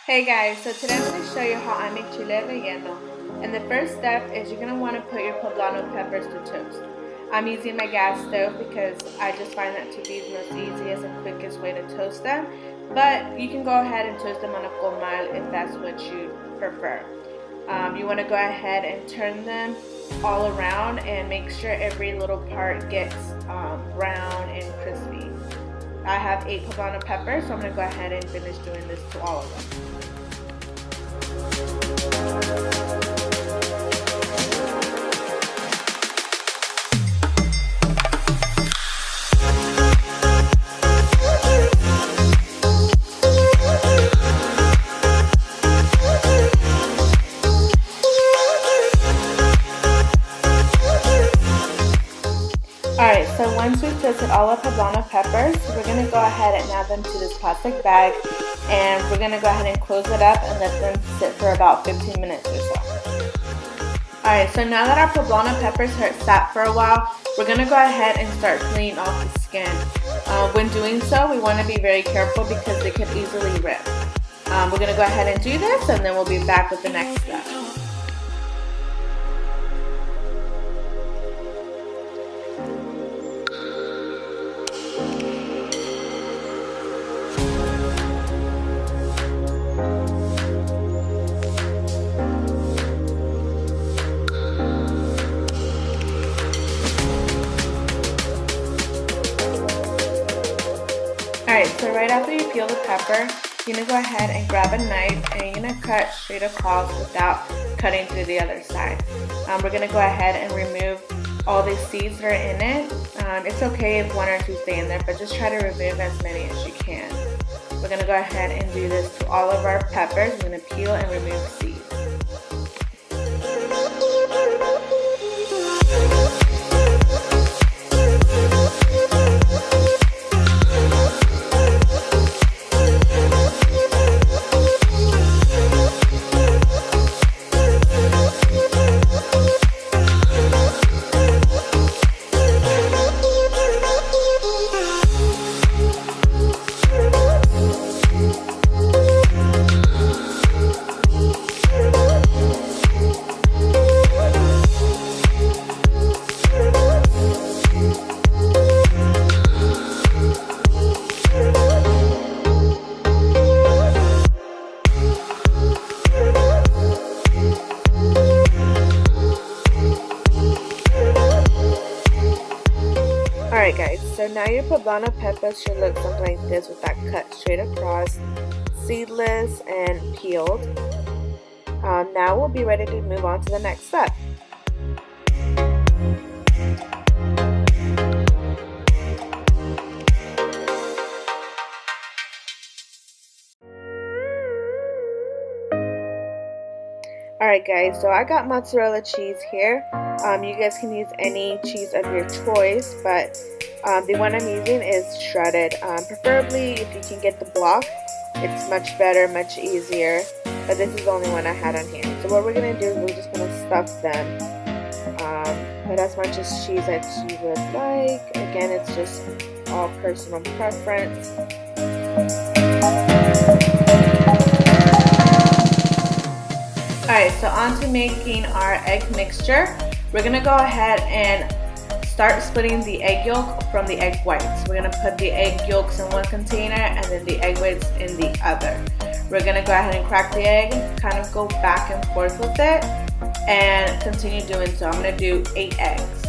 Hey guys, so today I'm going to show you how I make chile relleno. And the first step is you're going to want to put your poblano peppers to toast. I'm using my gas stove because I just find that to be the most easiest and quickest way to toast them. But you can go ahead and toast them on a comal if that's what you prefer. You want to go ahead and turn them all around and make sure every little part gets brown and crispy. I have 8 poblano peppers, so I'm going to go ahead and finish doing this to all of them. Alright, so once we've toasted all of poblano peppers, we're going to go ahead and add them to this plastic bag, and we're going to go ahead and close it up and let them sit for about 15 minutes or so. Alright, so now that our poblano peppers have sat for a while, we're going to go ahead and start cleaning off the skin. When doing so, we want to be very careful because they could easily rip. We're going to go ahead and do this, and then we'll be back with the next step. Alright, so right after you peel the pepper, you're going to go ahead and grab a knife and you're going to cut straight across without cutting through the other side. We're going to go ahead and remove all the seeds that are in it. It's okay if 1 or 2 stay in there, but just try to remove as many as you can. We're going to go ahead and do this to all of our peppers. We're going to peel and remove seeds. Alright guys, so now your poblano peppers should look something like this with that cut straight across, seedless and peeled. Now we'll be ready to move on to the next step. Alright guys, so I got mozzarella cheese here. You guys can use any cheese of your choice, but the one I'm using is shredded. Preferably if you can get the block, it's much better, much easier, but this is the only one I had on here. So what we're going to do is we're just going to stuff them. Put as much as cheese as you would like. Again, it's just all personal preference. Alright, so on to making our egg mixture. We're going to go ahead and start splitting the egg yolk from the egg whites. We're going to put the egg yolks in one container and then the egg whites in the other. We're going to go ahead and crack the egg, kind of go back and forth with it, and continue doing so. I'm going to do 8 eggs.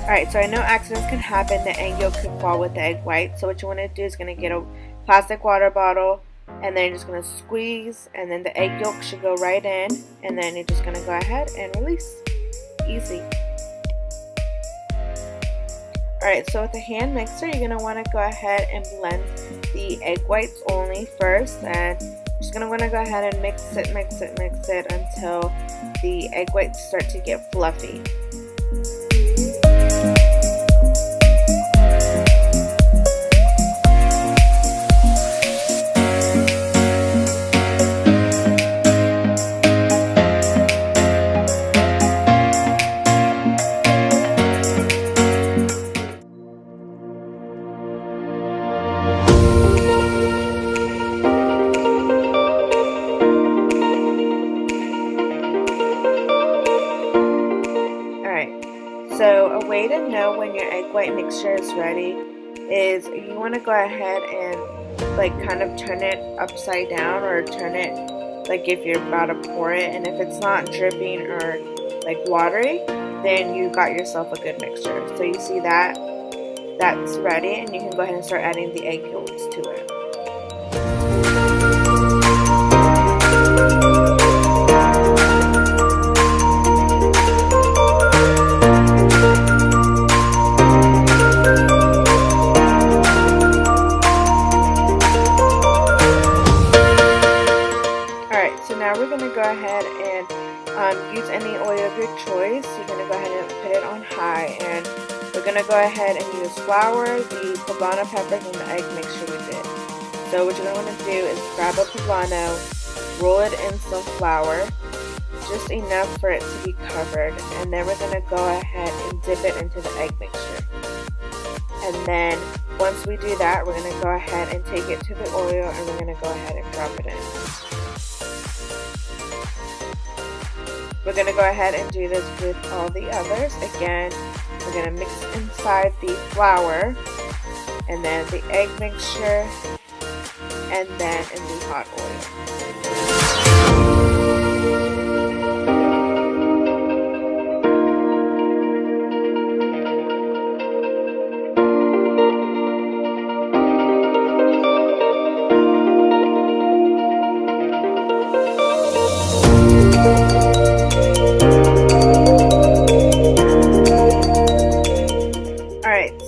Alright, so I know accidents can happen. The egg yolk could fall with the egg white. So what you want to do is going to get a plastic water bottle, and then you're just going to squeeze, and then the egg yolk should go right in, and then you're just going to go ahead and release. Easy. Alright, so with the hand mixer, you're going to want to go ahead and blend the egg whites only first, and you're just going to want to go ahead and mix it until the egg whites start to get fluffy. the way to know when your egg white mixture is ready is you want to go ahead and like kind of turn it upside down, or turn it like if you're about to pour it, and if it's not dripping or like watery, then you got yourself a good mixture. So you see that that's ready, and you can go ahead and start adding the egg yolks to it. Alright, so now we're going to go ahead and use any oil of your choice. You're going to go ahead and put it on high, and we're going to go ahead and use flour, the poblano peppers, and the egg mixture we did. So what you're going to want to do is grab a poblano, roll it in some flour, just enough for it to be covered, and then we're going to go ahead and dip it into the egg mixture. And then once we do that, we're going to go ahead and take it to the oil, and we're going to go ahead and drop it in. We're going to go ahead and do this with all the others. Again, we're going to mix inside the flour, and then the egg mixture, and then in the hot oil.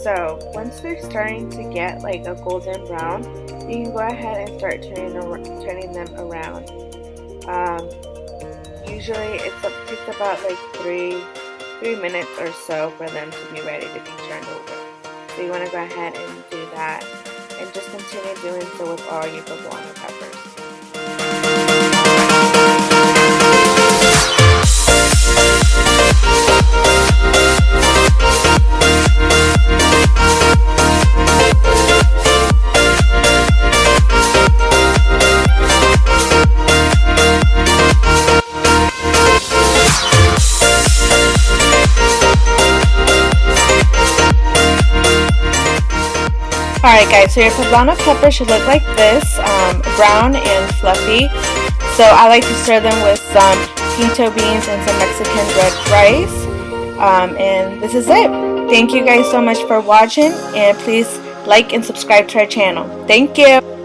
So once they're starting to get like a golden brown, you can go ahead and start turning them around. Usually it takes about like three minutes or so for them to be ready to be turned over. So you want to go ahead and do that, and just continue doing so with all your poblano peppers. Alright guys, so your poblano pepper should look like this, brown and fluffy. So I like to serve them with some pinto beans and some Mexican red rice. And this is it. Thank you guys so much for watching, and please like and subscribe to our channel. Thank you.